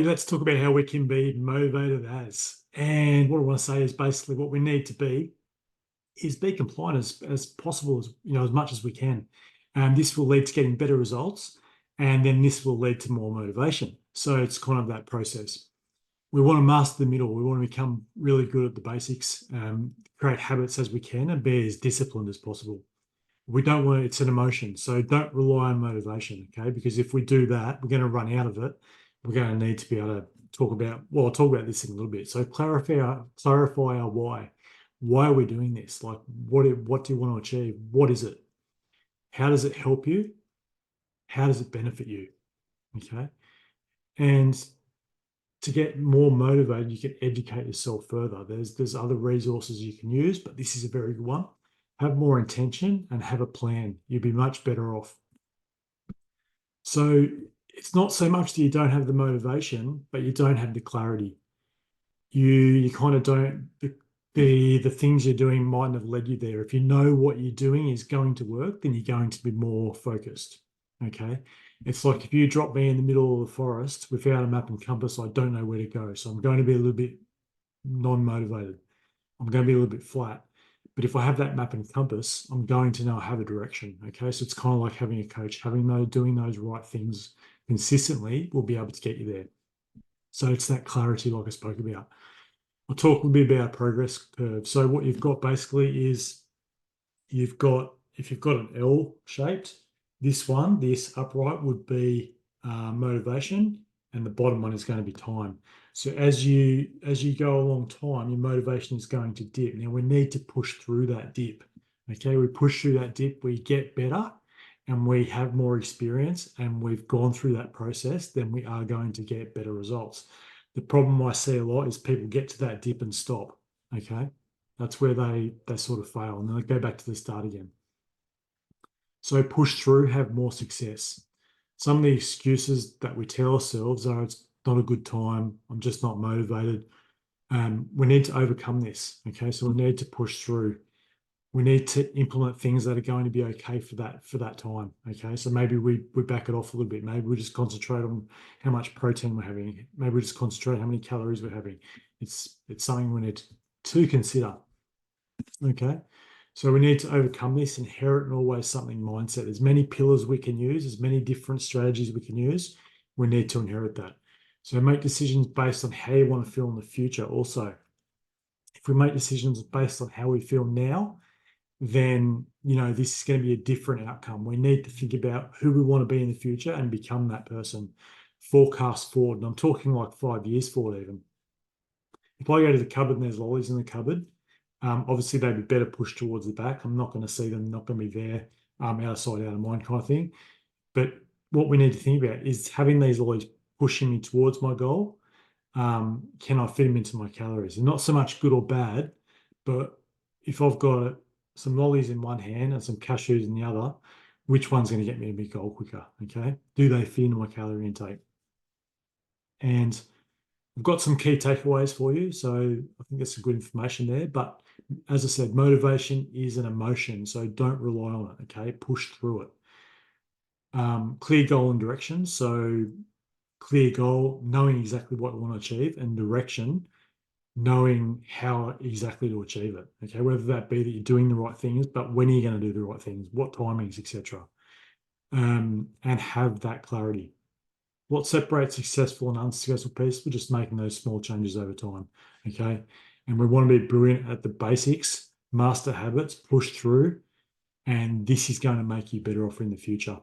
Let's talk about how we can be motivated as. And what I want to say is basically what we need to be compliant as possible, as much as we can. And this will lead to getting better results. And then this will lead to more motivation. So it's kind of that process. We want to master the middle. We want to become really good at the basics, create habits as we can, and be as disciplined as possible. We don't want it's an emotion, so don't rely on motivation, okay? Because if we do that, we're going to run out of it. We're going to need to be able to talk about, well, I'll talk about this in a little bit. So clarify our why. Why are we doing this? Like, what do you want to achieve? What is it? How does it help you? How does it benefit you? Okay. And to get more motivated, you can educate yourself further. There's other resources you can use, but this is a very good one. Have more intention and have a plan. You'll be much better off. So it's not so much that you don't have the motivation, but you don't have the clarity. You kind of don't the things you're doing mightn't have led you there. If you know what you're doing is going to work, then you're going to be more focused. Okay. It's like if you drop me in the middle of the forest without a map and compass, I don't know where to go. So I'm going to be a little bit non-motivated. I'm going to be a little bit flat. But if I have that map and compass, I'm going to know I have a direction. Okay. So it's kind of like having a coach, doing those right things consistently will be able to get you there. So it's that clarity, like I spoke about. I'll talk a little bit about progress curve. So what you've got basically is if you've got an L shaped, this upright would be motivation, and the bottom one is going to be time. So as you go along time, your motivation is going to dip. Now we need to push through that dip. Okay, we push through that dip, we get better, and we have more experience, and we've gone through that process, then we are going to get better results. The problem I see a lot is people get to that dip and stop. Okay, that's where they sort of fail, and then they go back to the start again. So push through, have more success. Some of the excuses that we tell ourselves are it's not a good time, I'm just not motivated. We need to overcome this. Okay, so we need to push through. We need to implement things that are going to be okay for that time. Okay, so maybe we back it off a little bit. Maybe we just concentrate on how much protein we're having. Maybe we just concentrate on how many calories we're having. It's something we need to consider. Okay, so we need to overcome this inherent and always something mindset. There's many pillars we can use. There's many different strategies we can use. We need to inherit that. So make decisions based on how you want to feel in the future. Also, if we make decisions based on how we feel now, then this is going to be a different outcome. We need to think about who we want to be in the future and become that person. Forecast forward, and I'm talking like 5 years forward even. If I go to the cupboard and there's lollies in the cupboard, obviously they'd be better pushed towards the back. I'm not going to see them, not going to be there, out of sight, out of mind kind of thing. But what we need to think about is having these lollies pushing me towards my goal. Can I fit them into my calories? And not so much good or bad, but if I've got some lollies in one hand and some cashews in the other, which one's going to get me to my goal quicker? Okay. Do they fit into my calorie intake? And I've got some key takeaways for you. So I think that's some good information there. But as I said, motivation is an emotion. So don't rely on it. Okay. Push through it. Clear goal and direction. So clear goal, knowing exactly what you want to achieve, and direction, knowing how exactly to achieve it. Okay. Whether that be that you're doing the right things, but when are you going to do the right things, what timings, etc. And have that clarity. What separates successful and unsuccessful people? We're just making those small changes over time. Okay. And we want to be brilliant at the basics, master habits, push through, and this is going to make you better off in the future.